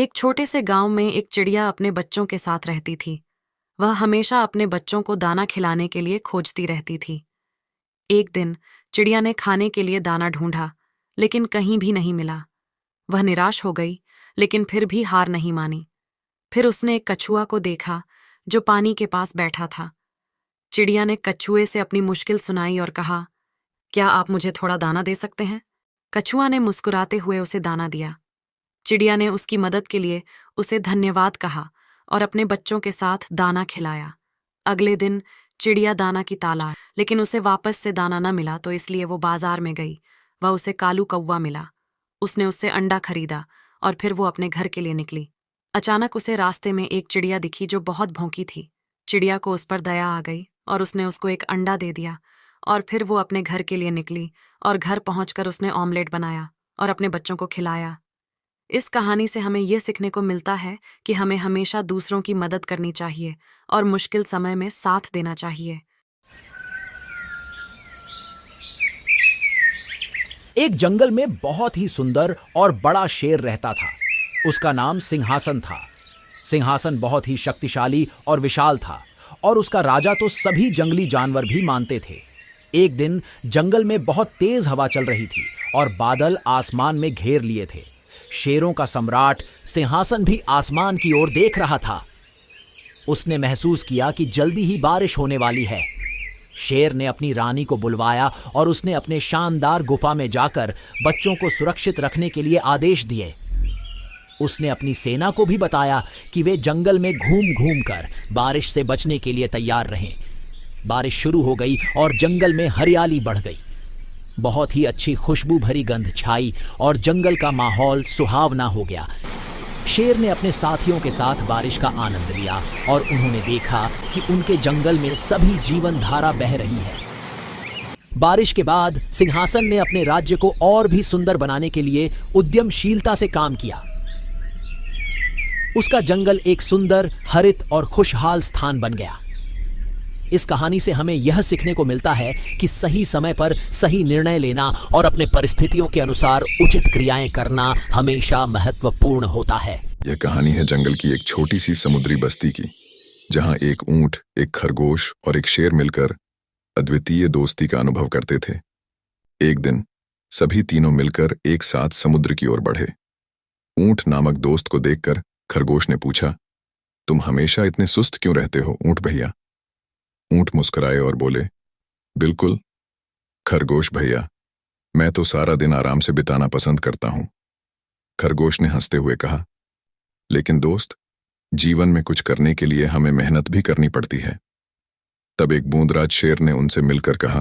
एक छोटे से गांव में एक चिड़िया अपने बच्चों के साथ रहती थी। वह हमेशा अपने बच्चों को दाना खिलाने के लिए खोजती रहती थी। एक दिन चिड़िया ने खाने के लिए दाना ढूंढा, लेकिन कहीं भी नहीं मिला। वह निराश हो गई, लेकिन फिर भी हार नहीं मानी। फिर उसने एक कछुआ को देखा जो पानी के पास बैठा था। चिड़िया ने कछुए से अपनी मुश्किल सुनाई और कहा, क्या आप मुझे थोड़ा दाना दे सकते हैं? कछुआ ने मुस्कुराते हुए उसे दाना दिया। चिड़िया ने उसकी मदद के लिए उसे धन्यवाद कहा और अपने बच्चों के साथ दाना खिलाया। अगले दिन चिड़िया दाना की तलाश, लेकिन उसे वापस से दाना न मिला, तो इसलिए वो बाजार में गई। वह उसे कालू कौवा मिला। उसने उससे अंडा खरीदा और फिर वो अपने घर के लिए निकली। अचानक उसे रास्ते में एक चिड़िया दिखी जो बहुत भौंकी थी। चिड़िया को उस पर दया आ गई और उसने उसको एक अंडा दे दिया और फिर वो अपने घर के लिए निकली और घर पहुंचकर उसने ऑमलेट बनाया और अपने बच्चों को खिलाया। इस कहानी से हमें यह सीखने को मिलता है कि हमें हमेशा दूसरों की मदद करनी चाहिए और मुश्किल समय में साथ देना चाहिए। एक जंगल में बहुत ही सुंदर और बड़ा शेर रहता था। उसका नाम सिंहासन था। सिंहासन बहुत ही शक्तिशाली और विशाल था और उसका राजा तो सभी जंगली जानवर भी मानते थे। एक दिन जंगल में बहुत तेज हवा चल रही थी और बादल आसमान में घेर लिए थे। शेरों का सम्राट सिंहासन भी आसमान की ओर देख रहा था। उसने महसूस किया कि जल्दी ही बारिश होने वाली है। शेर ने अपनी रानी को बुलवाया और उसने अपने शानदार गुफा में जाकर बच्चों को सुरक्षित रखने के लिए आदेश दिए। उसने अपनी सेना को भी बताया कि वे जंगल में घूम घूम कर बारिश से बचने के लिए तैयार रहें। बारिश शुरू हो गई और जंगल में हरियाली बढ़ गई। बहुत ही अच्छी खुशबू भरी गंध छाई और जंगल का माहौल सुहावना हो गया। शेर ने अपने साथियों के साथ बारिश का आनंद लिया और उन्होंने देखा कि उनके जंगल में सभी जीवन धारा बह रही है। बारिश के बाद सिंहासन ने अपने राज्य को और भी सुंदर बनाने के लिए उद्यमशीलता से काम किया। उसका जंगल एक सुंदर, हरित और खुशहाल स्थान बन गया। इस कहानी से हमें यह सीखने को मिलता है कि सही समय पर सही निर्णय लेना और अपने परिस्थितियों के अनुसार उचित क्रियाएं करना हमेशा महत्वपूर्ण होता है। यह कहानी है जंगल की एक छोटी सी समुद्री बस्ती की, जहां एक ऊंट, एक खरगोश और एक शेर मिलकर अद्वितीय दोस्ती का अनुभव करते थे। एक दिन सभी तीनों मिलकर एक साथ समुद्र की ओर बढ़े। ऊंट नामक दोस्त को देखकर खरगोश ने पूछा, तुम हमेशा इतने सुस्त क्यों रहते हो ऊंट भैया? ऊंट मुस्कुराए और बोले, बिल्कुल खरगोश भैया, मैं तो सारा दिन आराम से बिताना पसंद करता हूं। खरगोश ने हंसते हुए कहा, लेकिन दोस्त, जीवन में कुछ करने के लिए हमें मेहनत भी करनी पड़ती है। तब एक बूंदराज शेर ने उनसे मिलकर कहा,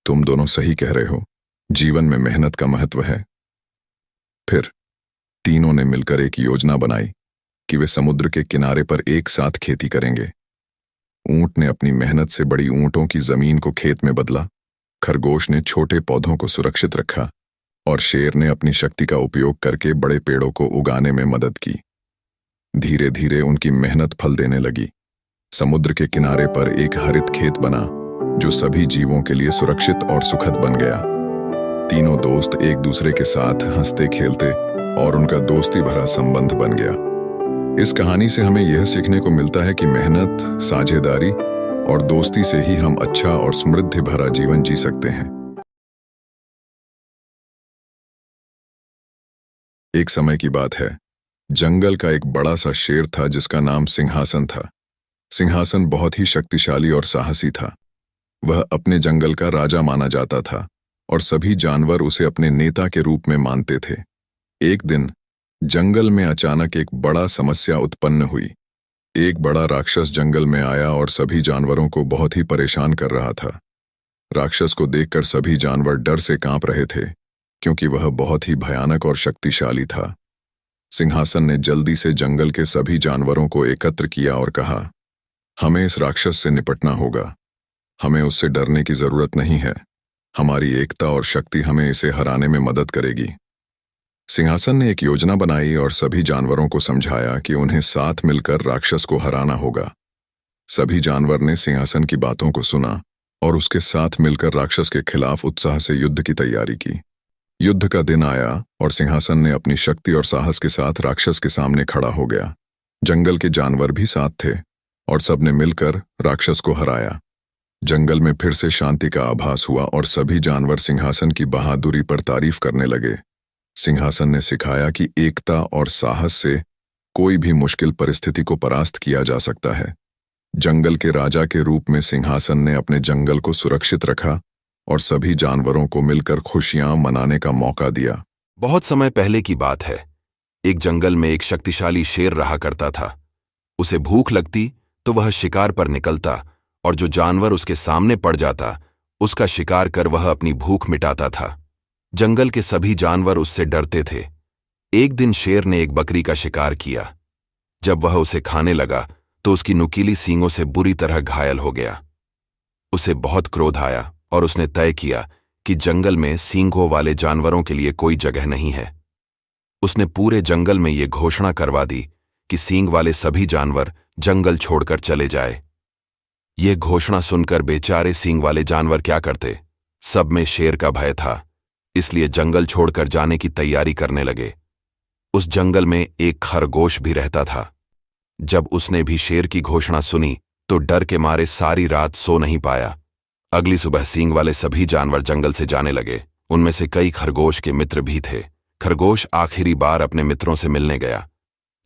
तुम दोनों सही कह रहे हो, जीवन में मेहनत का महत्व है। फिर तीनों ने मिलकर एक योजना बनाई कि वे समुद्र के किनारे पर एक साथ खेती करेंगे। ऊंट ने अपनी मेहनत से बड़ी ऊंटों की जमीन को खेत में बदला, खरगोश ने छोटे पौधों को सुरक्षित रखा और शेर ने अपनी शक्ति का उपयोग करके बड़े पेड़ों को उगाने में मदद की। धीरे धीरे उनकी मेहनत फल देने लगी। समुद्र के किनारे पर एक हरित खेत बना जो सभी जीवों के लिए सुरक्षित और सुखद बन गया। तीनों दोस्त एक दूसरे के साथ हंसते खेलते और उनका दोस्ती भरा संबंध बन गया। इस कहानी से हमें यह सीखने को मिलता है कि मेहनत, साझेदारी और दोस्ती से ही हम अच्छा और समृद्धि भरा जीवन जी सकते हैं। एक समय की बात है, जंगल का एक बड़ा सा शेर था जिसका नाम सिंहासन था। सिंहासन बहुत ही शक्तिशाली और साहसी था। वह अपने जंगल का राजा माना जाता था और सभी जानवर उसे अपने नेता के रूप में मानते थे। एक दिन जंगल में अचानक एक बड़ा समस्या उत्पन्न हुई। एक बड़ा राक्षस जंगल में आया और सभी जानवरों को बहुत ही परेशान कर रहा था। राक्षस को देखकर सभी जानवर डर से कांप रहे थे, क्योंकि वह बहुत ही भयानक और शक्तिशाली था। सिंहासन ने जल्दी से जंगल के सभी जानवरों को एकत्र किया और कहा, हमें इस राक्षस से निपटना होगा। हमें उससे डरने की जरूरत नहीं है। हमारी एकता और शक्ति हमें इसे हराने में मदद करेगी। सिंहासन ने एक योजना बनाई और सभी जानवरों को समझाया कि उन्हें साथ मिलकर राक्षस को हराना होगा। सभी जानवर ने सिंहासन की बातों को सुना और उसके साथ मिलकर राक्षस के खिलाफ उत्साह से युद्ध की तैयारी की। युद्ध का दिन आया और सिंहासन ने अपनी शक्ति और साहस के साथ राक्षस के सामने खड़ा हो गया। जंगल के जानवर भी साथ थे और सबने मिलकर राक्षस को हराया। जंगल में फिर से शांति का आभास हुआ और सभी जानवर सिंहासन की बहादुरी पर तारीफ करने लगे। सिंहासन ने सिखाया कि एकता और साहस से कोई भी मुश्किल परिस्थिति को परास्त किया जा सकता है। जंगल के राजा के रूप में सिंहासन ने अपने जंगल को सुरक्षित रखा और सभी जानवरों को मिलकर खुशियां मनाने का मौका दिया। बहुत समय पहले की बात है। एक जंगल में एक शक्तिशाली शेर रहा करता था। उसे भूख लगती तो वह शिकार पर निकलता और जो जानवर उसके सामने पड़ जाता उसका शिकार कर वह अपनी भूख मिटाता था। जंगल के सभी जानवर उससे डरते थे। एक दिन शेर ने एक बकरी का शिकार किया। जब वह उसे खाने लगा तो उसकी नुकीली सींगों से बुरी तरह घायल हो गया। उसे बहुत क्रोध आया और उसने तय किया कि जंगल में सींगों वाले जानवरों के लिए कोई जगह नहीं है। उसने पूरे जंगल में ये घोषणा करवा दी कि सींग वाले सभी जानवर जंगल छोड़कर चले जाए। ये घोषणा सुनकर बेचारे सींग वाले जानवर क्या करते? सब में शेर का भय था, इसलिए जंगल छोड़कर जाने की तैयारी करने लगे। उस जंगल में एक खरगोश भी रहता था। जब उसने भी शेर की घोषणा सुनी तो डर के मारे सारी रात सो नहीं पाया। अगली सुबह सींग वाले सभी जानवर जंगल से जाने लगे। उनमें से कई खरगोश के मित्र भी थे। खरगोश आखिरी बार अपने मित्रों से मिलने गया।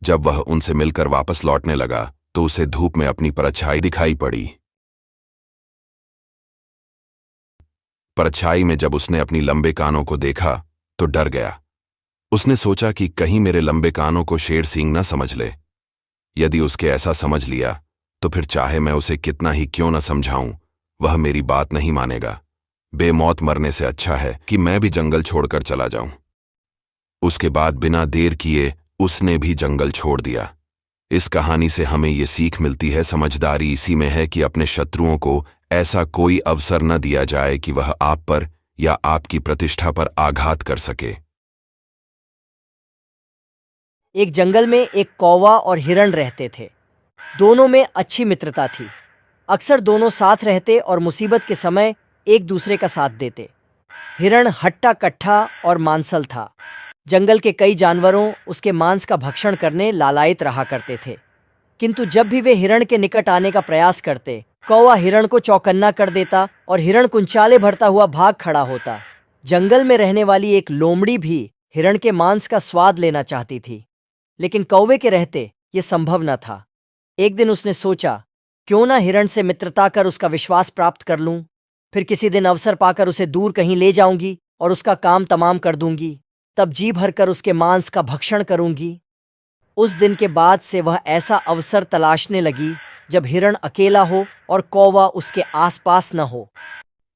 जब वह उनसे मिलकर वापस लौटने लगा तो उसे धूप में अपनी परछाई दिखाई पड़ी। परछाई में जब उसने अपनी लंबे कानों को देखा तो डर गया। उसने सोचा कि कहीं मेरे लंबे कानों को शेर सींग न समझ ले। यदि उसके ऐसा समझ लिया तो फिर चाहे मैं उसे कितना ही क्यों न समझाऊं, वह मेरी बात नहीं मानेगा। बेमौत मरने से अच्छा है कि मैं भी जंगल छोड़कर चला जाऊं। उसके बाद बिना देर किए उसने भी जंगल छोड़ दिया। इस कहानी से हमें ये सीख मिलती है, समझदारी इसी में है कि अपने शत्रुओं को ऐसा कोई अवसर न दिया जाए कि वह आप पर या आपकी प्रतिष्ठा पर आघात कर सके। एक जंगल में एक कौवा और हिरण रहते थे। दोनों में अच्छी मित्रता थी। अक्सर दोनों साथ रहते और मुसीबत के समय एक दूसरे का साथ देते। हिरण हट्टा कट्ठा और मांसल था। जंगल के कई जानवरों उसके मांस का भक्षण करने लालायित रहा करते थे, किंतु जब भी वे हिरण के निकट आने का प्रयास करते, कौवा हिरण को चौकन्ना कर देता और हिरण कुंचाले भरता हुआ भाग खड़ा होता। जंगल में रहने वाली एक लोमड़ी भी हिरण के मांस का स्वाद लेना चाहती थी, लेकिन कौवे के रहते ये संभव न था। एक दिन उसने सोचा, क्यों ना हिरण से मित्रता कर उसका विश्वास प्राप्त कर लूं, फिर किसी दिन अवसर पाकर उसे दूर कहीं ले जाऊंगी और उसका काम तमाम कर दूंगी, तब जी भरकर उसके मांस का भक्षण करूंगी। उस दिन के बाद से वह ऐसा अवसर तलाशने लगी जब हिरण अकेला हो और कौवा उसके आसपास न हो।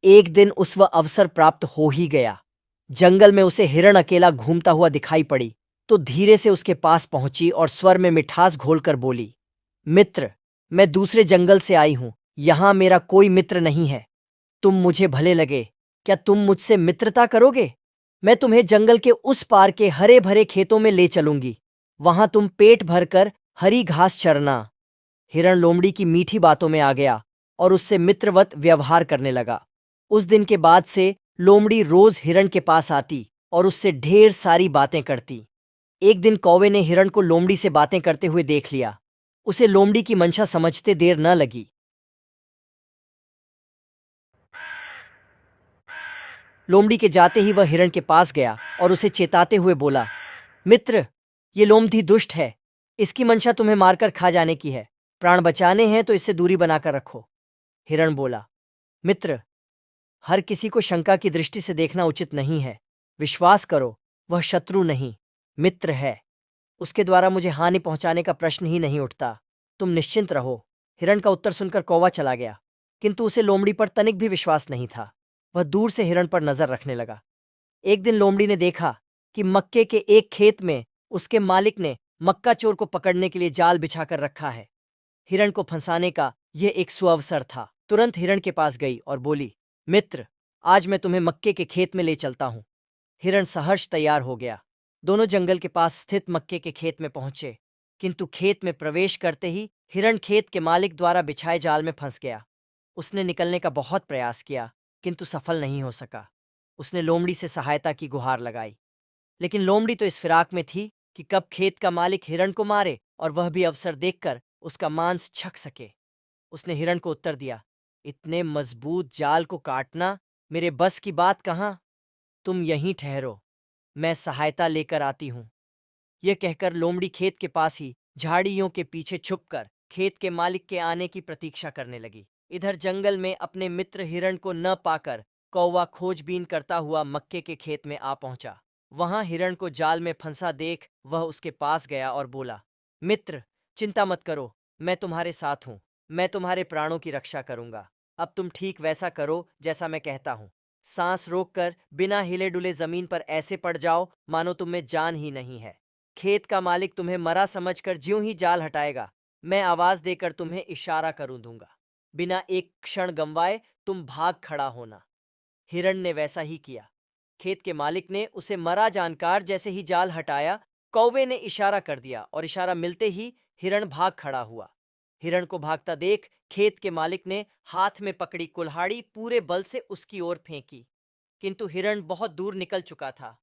एक दिन उस वह अवसर प्राप्त हो ही गया। जंगल में उसे हिरण अकेला घूमता हुआ दिखाई पड़ी तो धीरे से उसके पास पहुंची और स्वर में मिठास घोलकर बोली, मित्र, मैं दूसरे जंगल से आई हूं। यहां मेरा कोई मित्र नहीं है। तुम मुझे भले लगे, क्या तुम मुझसे मित्रता करोगे? मैं तुम्हें जंगल के उस पार के हरे भरे खेतों में ले चलूंगी। वहां तुम पेट भरकर हरी घास चरना। हिरण लोमड़ी की मीठी बातों में आ गया और उससे मित्रवत व्यवहार करने लगा। उस दिन के बाद से लोमड़ी रोज हिरण के पास आती और उससे ढेर सारी बातें करती। एक दिन कौवे ने हिरण को लोमड़ी से बातें करते हुए देख लिया। उसे लोमड़ी की मंशा समझते देर न लगी। लोमड़ी के जाते ही वह हिरण के पास गया और उसे चेताते हुए बोला, मित्र, ये लोमड़ी दुष्ट है। इसकी मंशा तुम्हें मारकर खा जाने की है। प्राण बचाने हैं तो इससे दूरी बनाकर रखो। हिरण बोला, मित्र, हर किसी को शंका की दृष्टि से देखना उचित नहीं है। विश्वास करो, वह शत्रु नहीं, मित्र है। उसके द्वारा मुझे हानि पहुंचाने का प्रश्न ही नहीं उठता। तुम निश्चिंत रहो। हिरण का उत्तर सुनकर कौवा चला गया, किंतु उसे लोमड़ी पर तनिक भी विश्वास नहीं था। वह दूर से हिरण पर नजर रखने लगा। एक दिन लोमड़ी ने देखा कि मक्के के एक खेत में उसके मालिक ने मक्का चोर को पकड़ने के लिए जाल बिछाकर रखा है। हिरण को फंसाने का यह एक सुअवसर था। तुरंत हिरण के पास गई और बोली, मित्र, आज मैं तुम्हें मक्के के खेत में ले चलता हूं। हिरण सहर्ष तैयार हो गया। दोनों जंगल के पास स्थित मक्के के खेत में पहुंचे, किंतु खेत में प्रवेश करते ही हिरण खेत के मालिक द्वारा बिछाए जाल में फंस गया। उसने निकलने का बहुत प्रयास किया, किंतु सफल नहीं हो सका। उसने लोमड़ी से सहायता की गुहार लगाई, लेकिन लोमड़ी तो इस फिराक में थी कि कब खेत का मालिक हिरण को मारे और वह भी अवसर देखकर उसका मांस छक सके। उसने हिरण को उत्तर दिया, इतने मजबूत जाल को काटना मेरे बस की बात कहाँ। तुम यहीं ठहरो, मैं सहायता लेकर आती हूँ। यह कहकर लोमड़ी खेत के पास ही झाड़ियों के पीछे छुपकर खेत के मालिक के आने की प्रतीक्षा करने लगी। इधर जंगल में अपने मित्र हिरण को न पाकर कौवा खोजबीन करता हुआ मक्के के खेत में आ पहुंचा। वहां हिरण को जाल में फंसा देख वह उसके पास गया और बोला, मित्र, चिंता मत करो, मैं तुम्हारे साथ हूं। मैं तुम्हारे प्राणों की रक्षा करूंगा। अब तुम ठीक वैसा करो जैसा मैं कहता हूं। सांस रोककर बिना हिले डुले जमीन पर ऐसे पड़ जाओ मानो तुम में जान ही नहीं है। खेत का मालिक तुम्हें मरा समझकर ज्यों ही जाल हटाएगा, मैं आवाज देकर तुम्हें इशारा करूं दूंगा। बिना एक क्षण गंवाए तुम भाग खड़ा होना। हिरण ने वैसा ही किया। खेत के मालिक ने उसे मरा जानकर जैसे ही जाल हटाया, कौवे ने इशारा कर दिया और इशारा मिलते ही हिरण भाग खड़ा हुआ। हिरण को भागता देख खेत के मालिक ने हाथ में पकड़ी कुल्हाड़ी पूरे बल से उसकी ओर फेंकी, किंतु हिरण बहुत दूर निकल चुका था।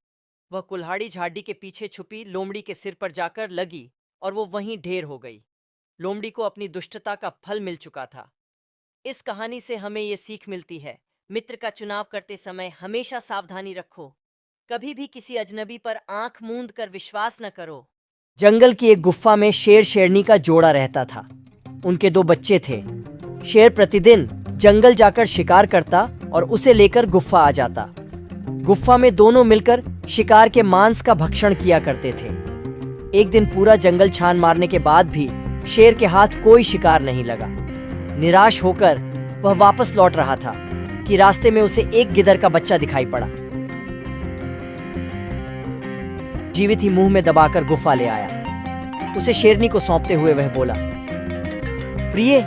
वह कुल्हाड़ी झाड़ी के पीछे छुपी लोमड़ी के सिर पर जाकर लगी और वो वहीं ढेर हो गई। लोमड़ी को अपनी दुष्टता का फल मिल चुका था। इस कहानी से हमें ये सीख मिलती है, मित्र का चुनाव करते समय हमेशा सावधानी रखो। कभी भी किसी अजनबी पर आंख मूंद कर विश्वास न करो। जंगल की एक गुफा में शेर शेरनी का जोड़ा रहता था। उनके 2 बच्चे थे। शेर प्रतिदिन जंगल जाकर शिकार करता और उसे लेकर गुफा आ जाता। गुफा में दोनों मिलकर शिकार के मांस का भक्षण किया करते थे। एक दिन पूरा जंगल छान मारने के बाद भी शेर के हाथ कोई शिकार नहीं लगा। निराश होकर वह वापस लौट रहा था कि रास्ते में उसे एक गिदर का बच्चा दिखाई पड़ा। जीवित ही मुंह में दबाकर गुफा ले आया। उसे शेरनी को सौंपते हुए वह बोला, प्रिय,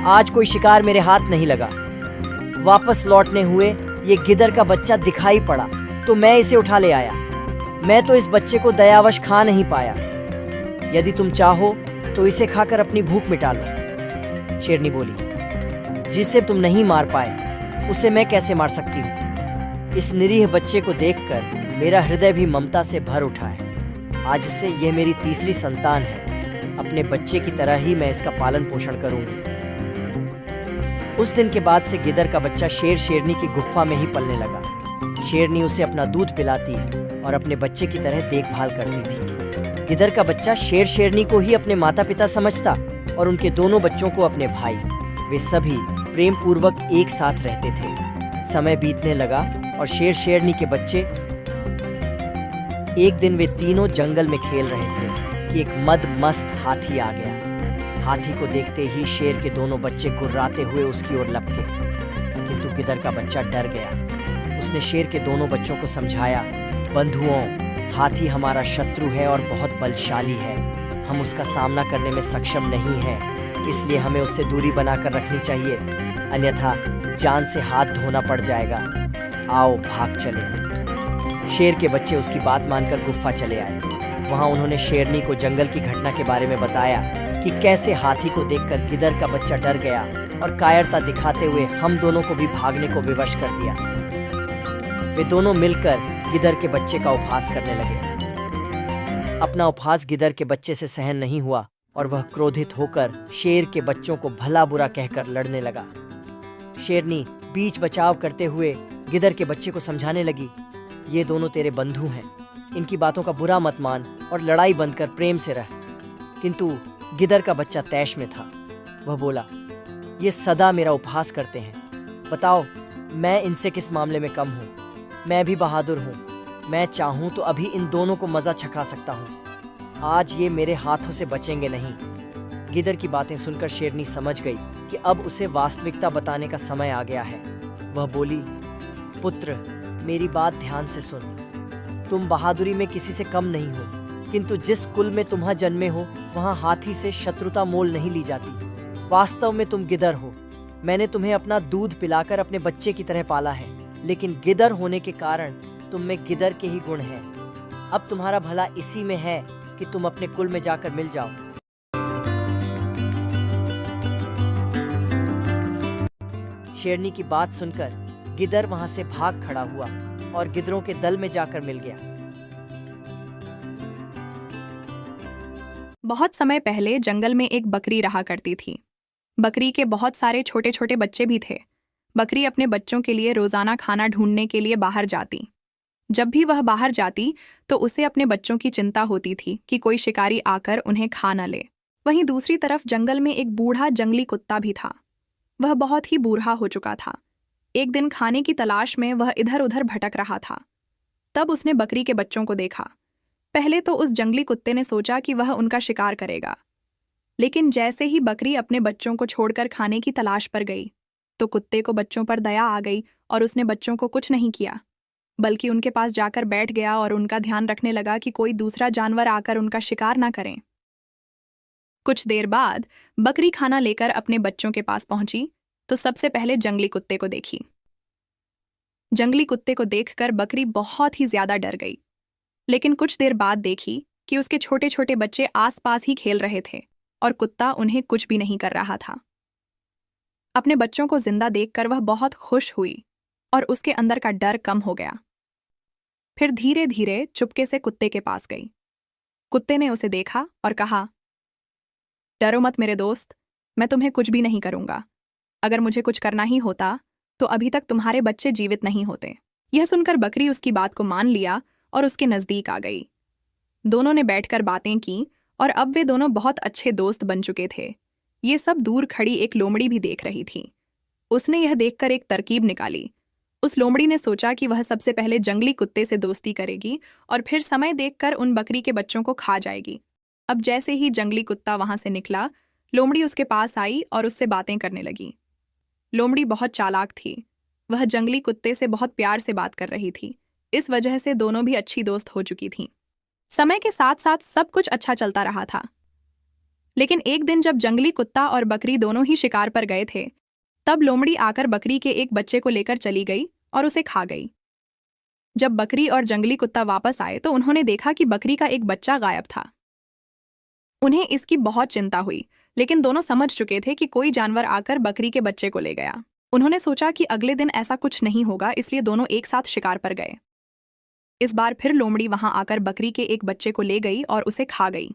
आज कोई शिकार मेरे हाथ नहीं लगा। वापस लौटने हुए ये गिदर का बच्चा दिखाई पड़ा तो मैं इसे उठा ले आया। मैं तो इस बच्चे को दयावश खा नहीं पाया। यदि तुम चाहो तो इसे खाकर अपनी भूख मिटा लो। शेरनी बोली, जिसे तुम नहीं मार पाए उसे मैं कैसे मार सकती हूँ। इस निरीह बच्चे को देखकर मेरा हृदय भी ममता से भर उठा है। आज से यह मेरी तीसरी संतान है। अपने बच्चे की तरह ही मैं इसका पालन पोषण करूंगी। उस दिन के बाद से गिदर का बच्चा शेर शेरनी की गुफा में ही पलने लगा। शेरनी उसे अपना दूध पिलाती और अपने बच्चे की तरह देखभाल करती थी। गिदर का बच्चा शेर शेरनी को ही अपने माता पिता समझता और उनके दोनों बच्चों को अपने भाई। वे सभी प्रेम पूर्वक एक साथ रहते थे। समय बीतने लगा और शेर शेरनी के बच्चे, एक दिन वे तीनों जंगल में खेल रहे थे कि एक मदमस्त हाथी आ गया। हाथी को देखते ही शेर के दोनों बच्चे गुर्राते हुए उसकी ओर लपके, किंतु गिदर का बच्चा डर गया। उसने शेर के दोनों बच्चों को समझाया, बंधुओं, हाथी हमारा शत्रु है और बहुत बलशाली है। हम उसका सामना करने में सक्षम नहीं हैं, इसलिए हमें उससे दूरी बनाकर रखनी चाहिए, अन्यथा जान से हाथ धोना पड़ जाएगा। आओ भाग चले। शेर के बच्चे उसकी बात मानकर गुफा चले आए। वहां उन्होंने शेरनी को जंगल की घटना के बारे में बताया कि कैसे हाथी को देखकर गिदर का बच्चा डर गया और कायरता दिखाते हुए हम दोनों को भी भागने को विवश कर दिया। वे दोनों मिलकर गिदर के बच्चे का उपहास करने लगे। अपना उपहास गिदर के बच्चे से सहन नहीं हुआ और वह क्रोधित होकर शेर के बच्चों को भला बुरा कहकर लड़ने लगा। शेरनी बीच बचाव करते हुए गिदर के बच्चे को समझाने लगी, ये दोनों तेरे बंधु हैं, इनकी बातों का बुरा मत मान और लड़ाई बंद कर प्रेम से रह। किंतु गिदर का बच्चा तैश में था। वह बोला, ये सदा मेरा उपहास करते हैं। बताओ, मैं इनसे किस मामले में कम हूँ? मैं भी बहादुर हूँ। मैं चाहूँ तो अभी इन दोनों को मजा चखा सकता हूँ। आज ये मेरे हाथों से बचेंगे नहीं। गिदर की बातें सुनकर शेरनी समझ गई कि अब उसे वास्तविकता बताने का समय आ गया है। वह बोली, पुत्र, मेरी बात ध्यान से सुन। तुम बहादुरी में किसी से कम नहीं हो, किंतु जिस कुल में तुम्हां जन्मे हो वहां हाथी से शत्रुता मोल नहीं ली जाती। वास्तव में तुम गिदर हो। मैंने तुम्हें अपना दूध पिलाकर अपने बच्चे की तरह पाला है, लेकिन गिदर होने के कारण तुम में गिदर के ही गुण हैं। अब तुम्हारा भला इसी में है कि तुम अपने कुल में जाकर मिल जाओ। शेरनी की बात सुनकर गिद्ध वहां से भाग खड़ा हुआ और गिद्धों के दल में जाकर मिल गया। बहुत समय पहले जंगल में एक बकरी रहा करती थी। बकरी के बहुत सारे छोटे छोटे बच्चे भी थे। बकरी अपने बच्चों के लिए रोजाना खाना ढूंढने के लिए बाहर जाती। जब भी वह बाहर जाती तो उसे अपने बच्चों की चिंता होती थी कि कोई शिकारी आकर उन्हें खा न ले। वहीं दूसरी तरफ जंगल में एक बूढ़ा जंगली कुत्ता भी था। वह बहुत ही बूढ़ा हो चुका था। एक दिन खाने की तलाश में वह इधर उधर भटक रहा था। तब उसने बकरी के बच्चों को देखा। पहले तो उस जंगली कुत्ते ने सोचा कि वह उनका शिकार करेगा, लेकिन जैसे ही बकरी अपने बच्चों को छोड़कर खाने की तलाश पर गई तो कुत्ते को बच्चों पर दया आ गई और उसने बच्चों को कुछ नहीं किया, बल्कि उनके पास जाकर बैठ गया और उनका ध्यान रखने लगा कि कोई दूसरा जानवर आकर उनका शिकार ना करें। कुछ देर बाद बकरी खाना लेकर अपने बच्चों के पास पहुंची तो सबसे पहले जंगली कुत्ते को देखी। जंगली कुत्ते को देखकर बकरी बहुत ही ज्यादा डर गई, लेकिन कुछ देर बाद देखी कि उसके छोटे छोटे बच्चे आसपास ही खेल रहे थे और कुत्ता उन्हें कुछ भी नहीं कर रहा था। अपने बच्चों को जिंदा देखकर वह बहुत खुश हुई और उसके अंदर का डर कम हो गया। फिर धीरे धीरे चुपके से कुत्ते के पास गई। कुत्ते ने उसे देखा और कहा, डरो मत मेरे दोस्त, मैं तुम्हें कुछ भी नहीं करूंगा। अगर मुझे कुछ करना ही होता तो अभी तक तुम्हारे बच्चे जीवित नहीं होते। यह सुनकर बकरी उसकी बात को मान लिया और उसके नजदीक आ गई। दोनों ने बैठकर बातें की और अब वे दोनों बहुत अच्छे दोस्त बन चुके थे। ये सब दूर खड़ी एक लोमड़ी भी देख रही थी। उसने यह देखकर एक तरकीब निकाली। उस लोमड़ी ने सोचा कि वह सबसे पहले जंगली कुत्ते से दोस्ती करेगी और फिर समय देखकर उन बकरी के बच्चों को खा जाएगी। अब जैसे ही जंगली कुत्ता वहां से निकला, लोमड़ी उसके पास आई और उससे बातें करने लगी। लोमड़ी बहुत चालाक थी। वह जंगली कुत्ते से बहुत प्यार से बात कर रही थी। इस वजह से दोनों भी अच्छी दोस्त हो चुकी थीं। समय के साथ साथ सब कुछ अच्छा चलता रहा था। लेकिन एक दिन जब जंगली कुत्ता और बकरी दोनों ही शिकार पर गए थे, तब लोमड़ी आकर बकरी के एक बच्चे को लेकर चली गई और उसे खा गई। जब बकरी और जंगली कुत्ता वापस आए तो उन्होंने देखा कि बकरी का एक बच्चा गायब था। उन्हें इसकी बहुत चिंता हुई, लेकिन दोनों समझ चुके थे कि कोई जानवर आकर बकरी के बच्चे को ले गया। उन्होंने सोचा कि अगले दिन ऐसा कुछ नहीं होगा, इसलिए दोनों एक साथ शिकार पर गए। इस बार फिर लोमड़ी वहां आकर बकरी के एक बच्चे को ले गई और उसे खा गई।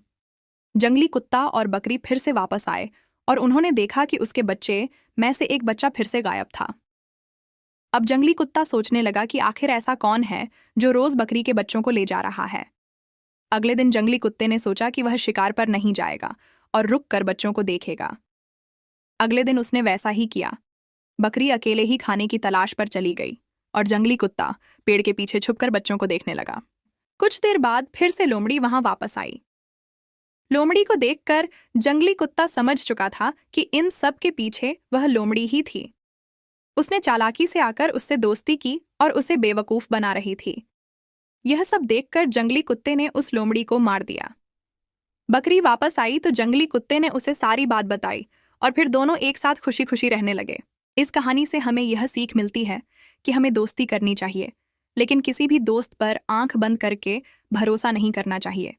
जंगली कुत्ता और बकरी फिर से वापस आए और उन्होंने देखा कि उसके बच्चे में से एक बच्चा फिर से गायब था। अब जंगली कुत्ता सोचने लगा कि आखिर ऐसा कौन है जो रोज बकरी के बच्चों को ले जा रहा है। अगले दिन जंगली कुत्ते ने सोचा कि वह शिकार पर नहीं जाएगा और रुक कर बच्चों को देखेगा। अगले दिन उसने वैसा ही किया। बकरी अकेले ही खाने की तलाश पर चली गई और जंगली कुत्ता पेड़ के पीछे छुपकर बच्चों को देखने लगा। कुछ देर बाद फिर से लोमड़ी वहां वापस आई। लोमड़ी को देखकर जंगली कुत्ता समझ चुका था कि इन सब के पीछे वह लोमड़ी ही थी। उसने चालाकी से आकर उससे दोस्ती की और उसे बेवकूफ बना रही थी। यह सब देखकर जंगली कुत्ते ने उस लोमड़ी को मार दिया। बकरी वापस आई तो जंगली कुत्ते ने उसे सारी बात बताई और फिर दोनों एक साथ खुशी खुशी रहने लगे। इस कहानी से हमें यह सीख मिलती है कि हमें दोस्ती करनी चाहिए, लेकिन किसी भी दोस्त पर आंख बंद करके भरोसा नहीं करना चाहिए।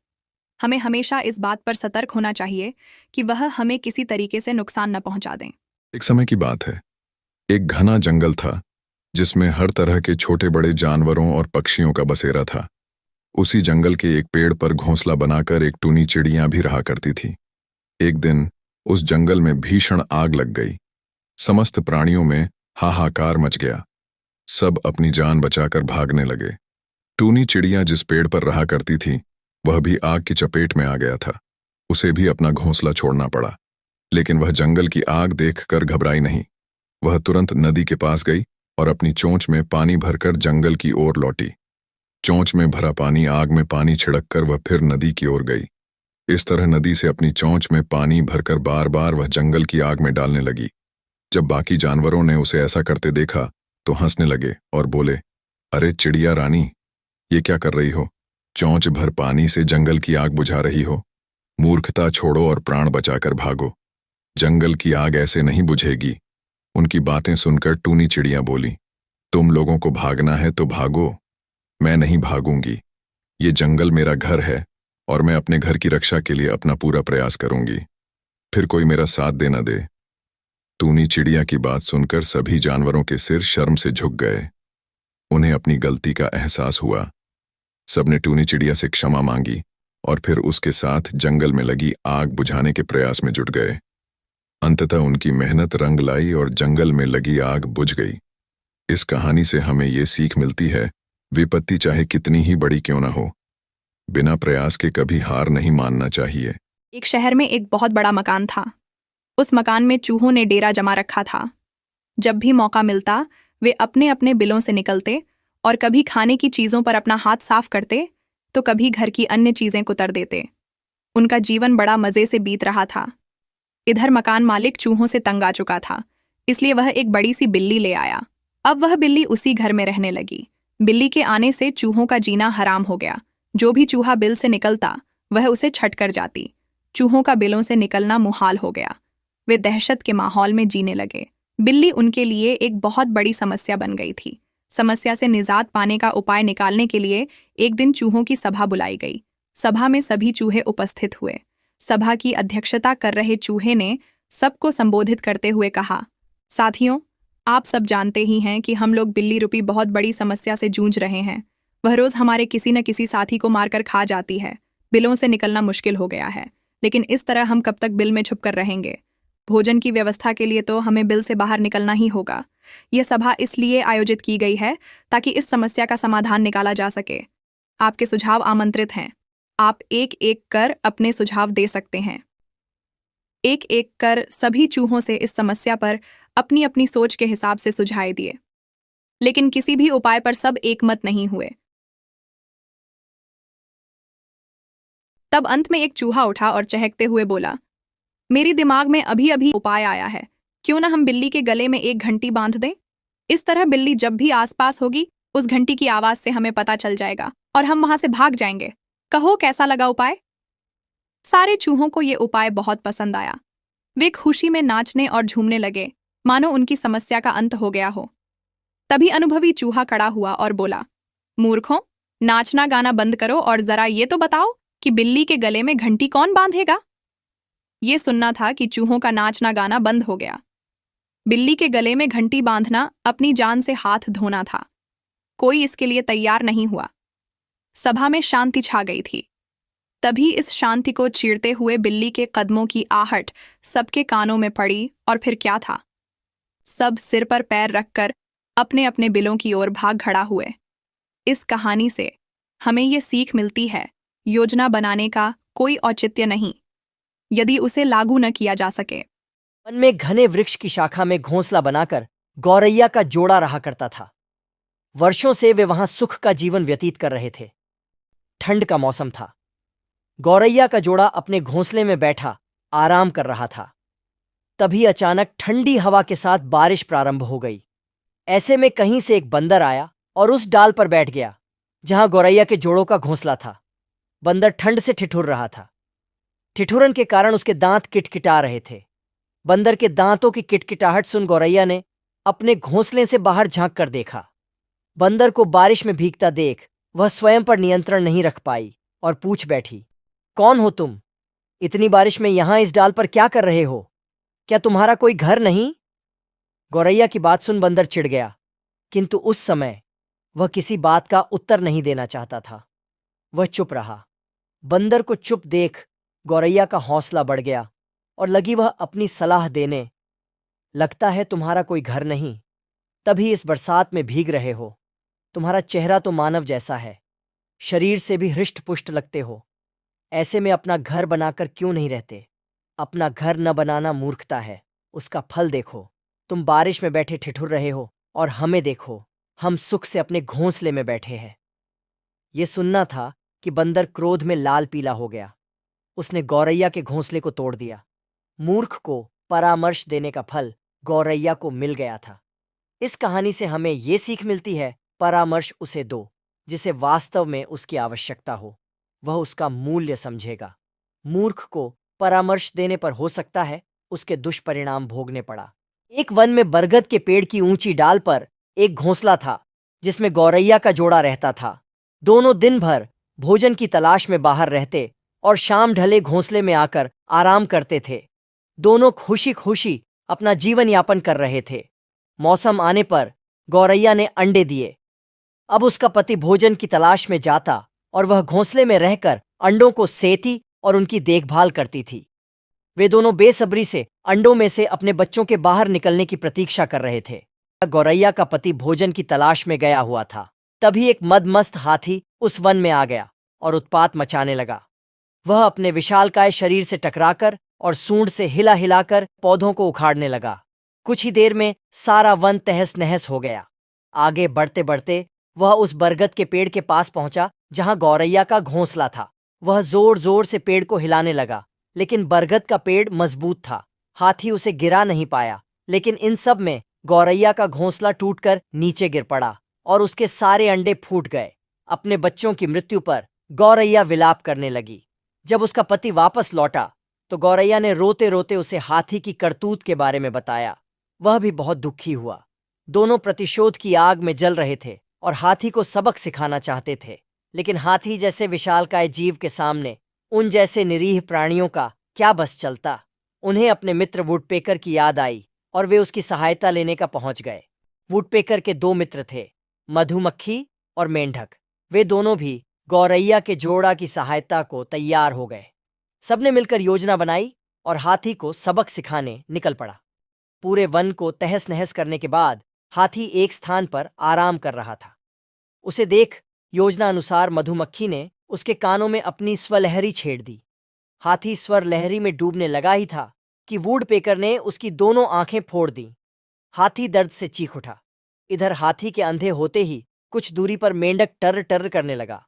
हमें हमेशा इस बात पर सतर्क होना चाहिए कि वह हमें किसी तरीके से नुकसान न पहुंचा दें। एक समय की बात है, एक घना जंगल था जिसमें हर तरह के छोटे बड़े जानवरों और पक्षियों का बसेरा था। उसी जंगल के एक पेड़ पर घोंसला बनाकर एक टूनी चिड़ियां भी रहा करती थी। एक दिन उस जंगल में भीषण आग लग गई। समस्त प्राणियों में हाहाकार मच गया। सब अपनी जान बचाकर भागने लगे। टूनी चिड़िया जिस पेड़ पर रहा करती थी वह भी आग की चपेट में आ गया था। उसे भी अपना घोंसला छोड़ना पड़ा, लेकिन वह जंगल की आग देखकर घबराई नहीं। वह तुरंत नदी के पास गई और अपनी चोंच में पानी भरकर जंगल की ओर लौटी। चोंच में भरा पानी आग में पानी छिड़ककर वह फिर नदी की ओर गई। इस तरह नदी से अपनी चोंच में पानी भरकर बार बार वह जंगल की आग में डालने लगी। जब बाकी जानवरों ने उसे ऐसा करते देखा तो हंसने लगे और बोले, अरे चिड़िया रानी, ये क्या कर रही हो? चोंच भर पानी से जंगल की आग बुझा रही हो। मूर्खता छोड़ो और प्राण बचाकर भागो। जंगल की आग ऐसे नहीं बुझेगी। उनकी बातें सुनकर टूनी चिड़िया बोली, तुम लोगों को भागना है तो भागो, मैं नहीं भागूंगी। ये जंगल मेरा घर है और मैं अपने घर की रक्षा के लिए अपना पूरा प्रयास करूंगी। फिर कोई मेरा साथ दे न दे, टूनी चिड़िया की बात सुनकर सभी जानवरों के सिर शर्म से झुक गए। उन्हें अपनी गलती का एहसास हुआ। सबने टूनी चिड़िया से क्षमा मांगी और फिर उसके साथ जंगल में लगी आग बुझाने के प्रयास में जुट गए। अंततः उनकी मेहनत रंग लाई और जंगल में लगी आग बुझ गई। इस कहानी से हमें ये सीख मिलती है, विपत्ति चाहे कितनी ही बड़ी क्यों ना हो, बिना प्रयास के कभी हार नहीं मानना चाहिए। एक शहर में एक बहुत बड़ा मकान था। उस मकान में चूहों ने डेरा जमा रखा था। जब भी मौका मिलता वे अपने अपने बिलों से निकलते और कभी खाने की चीज़ों पर अपना हाथ साफ करते तो कभी घर की अन्य चीज़ें कुतर देते। उनका जीवन बड़ा मज़े से बीत रहा था। इधर मकान मालिक चूहों से तंग आ चुका था, इसलिए वह एक बड़ी सी बिल्ली ले आया। अब वह बिल्ली उसी घर में रहने लगी। बिल्ली के आने से चूहों का जीना हराम हो गया। जो भी चूहा बिल से निकलता वह उसे छट कर जाती। चूहों का बिलों से निकलना मुहाल हो गया। वे दहशत के माहौल में जीने लगे। बिल्ली उनके लिए एक बहुत बड़ी समस्या बन गई थी। समस्या से निजात पाने का उपाय निकालने के लिए एक दिन चूहों की सभा बुलाई गई। सभा में सभी चूहे उपस्थित हुए। सभा की अध्यक्षता कर रहे चूहे ने सबको संबोधित करते हुए कहा, साथियों, आप सब जानते ही हैं कि हम लोग बिल्ली रूपी बहुत बड़ी समस्या से जूझ रहे हैं। वह रोज हमारे किसी न किसी साथी को मारकर खा जाती है। बिलों से निकलना मुश्किल हो गया है, लेकिन इस तरह हम कब तक बिल में छुपकर रहेंगे? भोजन की व्यवस्था के लिए तो हमें बिल से बाहर निकलना ही होगा। यह सभा इसलिए आयोजित की गई है ताकि इस समस्या का समाधान निकाला जा सके। आपके सुझाव आमंत्रित हैं। आप एक एक कर अपने सुझाव दे सकते हैं। एक एक कर सभी चूहों से इस समस्या पर अपनी अपनी सोच के हिसाब से सुझाव दिए, लेकिन किसी भी उपाय पर सब एकमत नहीं हुए। तब अंत में एक चूहा उठा और चहकते हुए बोला, मेरे दिमाग में अभी अभी उपाय आया है। क्यों ना हम बिल्ली के गले में एक घंटी बांध दें? इस तरह बिल्ली जब भी आसपास होगी उस घंटी की आवाज से हमें पता चल जाएगा और हम वहां से भाग जाएंगे। कहो कैसा लगा उपाय? सारे चूहों को ये उपाय बहुत पसंद आया। वे खुशी में नाचने और झूमने लगे, मानो उनकी समस्या का अंत हो गया हो। तभी अनुभवी चूहा खड़ा हुआ और बोला, मूर्खों, नाचना गाना बंद करो और जरा ये तो बताओ कि बिल्ली के गले में घंटी कौन बांधेगा? ये सुनना था कि चूहों का नाचना गाना बंद हो गया। बिल्ली के गले में घंटी बांधना अपनी जान से हाथ धोना था। कोई इसके लिए तैयार नहीं हुआ। सभा में शांति छा गई थी। तभी इस शांति को चीरते हुए बिल्ली के कदमों की आहट सबके कानों में पड़ी और फिर क्या था? सब सिर पर पैर रखकर अपने अपने बिलों की ओर भाग खड़ा हुए। इस कहानी से हमें ये सीख मिलती है, योजना बनाने का कोई औचित्य नहीं यदि उसे लागू न किया जा सके। वन में घने वृक्ष की शाखा में घोंसला बनाकर गौरैया का जोड़ा रहा करता था। वर्षों से वे वहां सुख का जीवन व्यतीत कर रहे थे। ठंड का मौसम था। गौरैया का जोड़ा अपने घोंसले में बैठा आराम कर रहा था। तभी अचानक ठंडी हवा के साथ बारिश प्रारंभ हो गई। ऐसे में कहीं से एक बंदर आया और उस डाल पर बैठ गया जहां गौरैया के जोड़ों का घोंसला था। बंदर ठंड से ठिठुर रहा था। ठिठुरन के कारण उसके दांत किटकिटा रहे थे। बंदर के दांतों की किटकिटाहट सुन गौरैया ने अपने घोंसले से बाहर झांक कर देखा। बंदर को बारिश में भीगता देख वह स्वयं पर नियंत्रण नहीं रख पाई और पूछ बैठी, कौन हो तुम? इतनी बारिश में यहां इस डाल पर क्या कर रहे हो? क्या तुम्हारा कोई घर नहीं? गौरैया की बात सुन बंदर चिढ़ गया, किंतु उस समय वह किसी बात का उत्तर नहीं देना चाहता था। वह चुप रहा। बंदर को चुप देख गौरैया का हौसला बढ़ गया और लगी वह अपनी सलाह देने, लगता है तुम्हारा कोई घर नहीं, तभी इस बरसात में भीग रहे हो। तुम्हारा चेहरा तो मानव जैसा है, शरीर से भी हृष्ट पुष्ट लगते हो। ऐसे में अपना घर बनाकर क्यों नहीं रहते? अपना घर न बनाना मूर्खता है। उसका फल देखो, तुम बारिश में बैठे ठिठुर रहे हो और हमें देखो, हम सुख से अपने घोंसले में बैठे हैं। ये सुनना था कि बंदर क्रोध में लाल पीला हो गया। उसने गौरैया के घोंसले को तोड़ दिया। मूर्ख को परामर्श देने का फल गौरैया को मिल गया था। इस कहानी से हमें ये सीख मिलती है, परामर्श उसे दो जिसे वास्तव में उसकी आवश्यकता हो, वह उसका मूल्य समझेगा। मूर्ख को परामर्श देने पर हो सकता है उसके दुष्परिणाम भोगने पड़ा। एक वन में बरगद के पेड़ की ऊंची डाल पर एक घोंसला था जिसमें गौरैया का जोड़ा रहता था। दोनों दिन भर भोजन की तलाश में बाहर रहते और शाम ढले घोंसले में आकर आराम करते थे। दोनों खुशी खुशी अपना जीवन यापन कर रहे थे। मौसम आने पर गौरैया ने अंडे दिए। अब उसका पति भोजन की तलाश में जाता और वह घोंसले में रहकर अंडों को सेती और उनकी देखभाल करती थी। वे दोनों बेसब्री से अंडों में से अपने बच्चों के बाहर निकलने की प्रतीक्षा कर रहे थे। गौरैया का पति भोजन की तलाश में गया हुआ था। तभी एक मदमस्त हाथी उस वन में आ गया और उत्पात मचाने लगा। वह अपने विशालकाय शरीर से टकराकर और सूंड से हिला हिलाकर पौधों को उखाड़ने लगा। कुछ ही देर में सारा वन तहस नहस हो गया। आगे बढ़ते बढ़ते वह उस बरगद के पेड़ के पास पहुंचा जहां गौरैया का घोंसला था। वह जोर जोर से पेड़ को हिलाने लगा, लेकिन बरगद का पेड़ मजबूत था। हाथी उसे गिरा नहीं पाया, लेकिन इन सब में गौरैया का घोंसला टूटकर नीचे गिर पड़ा और उसके सारे अंडे फूट गए। अपने बच्चों की मृत्यु पर गौरैया विलाप करने लगी। जब उसका पति वापस लौटा तो गौरैया ने रोते रोते उसे हाथी की करतूत के बारे में बताया। वह भी बहुत दुखी हुआ। दोनों प्रतिशोध की आग में जल रहे थे और हाथी को सबक सिखाना चाहते थे, लेकिन हाथी जैसे विशालकाय जीव के सामने उन जैसे निरीह प्राणियों का क्या बस चलता। उन्हें अपने मित्र वुडपेकर की याद आई और वे उसकी सहायता लेने का पहुंच गए। वुडपेकर के दो मित्र थे, मधुमक्खी और मेंढक। वे दोनों भी गौरैया के जोड़ा की सहायता को तैयार हो गए। सबने मिलकर योजना बनाई और हाथी को सबक सिखाने निकल पड़ा। पूरे वन को तहस नहस करने के बाद हाथी एक स्थान पर आराम कर रहा था। उसे देख योजना अनुसार मधुमक्खी ने उसके कानों में अपनी स्वलहरी छेड़ दी। हाथी स्वर लहरी में डूबने लगा ही था कि वुडपेकर ने उसकी दोनों आंखें फोड़ दी। हाथी दर्द से चीख उठा। इधर हाथी के अंधे होते ही कुछ दूरी पर मेंढक टर टर करने लगा।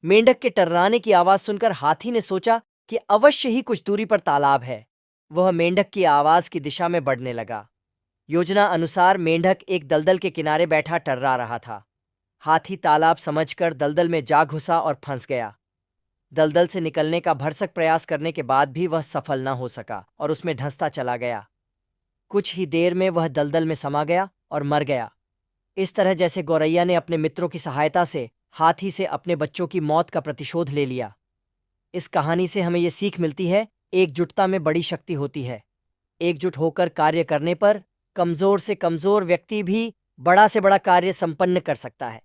मेंढक के टर्राने की आवाज सुनकर हाथी ने सोचा कि अवश्य ही कुछ दूरी पर तालाब है। वह मेंढक की आवाज की दिशा में बढ़ने लगा। योजना अनुसार मेंढक एक दलदल के किनारे बैठा टर्रा रहा था। हाथी तालाब समझकर दलदल में जा घुसा और फंस गया। दलदल से निकलने का भरसक प्रयास करने के बाद भी वह सफल न हो सका और उसमें धंसता चला गया। कुछ ही देर में वह दलदल में समा गया और मर गया। इस तरह जैसे गौरैया ने अपने मित्रों की सहायता से हाथी से अपने बच्चों की मौत का प्रतिशोध ले लिया। इस कहानी से हमें ये सीख मिलती है, एकजुटता में बड़ी शक्ति होती है। एकजुट होकर कार्य करने पर कमजोर से कमजोर व्यक्ति भी बड़ा से बड़ा कार्य संपन्न कर सकता है।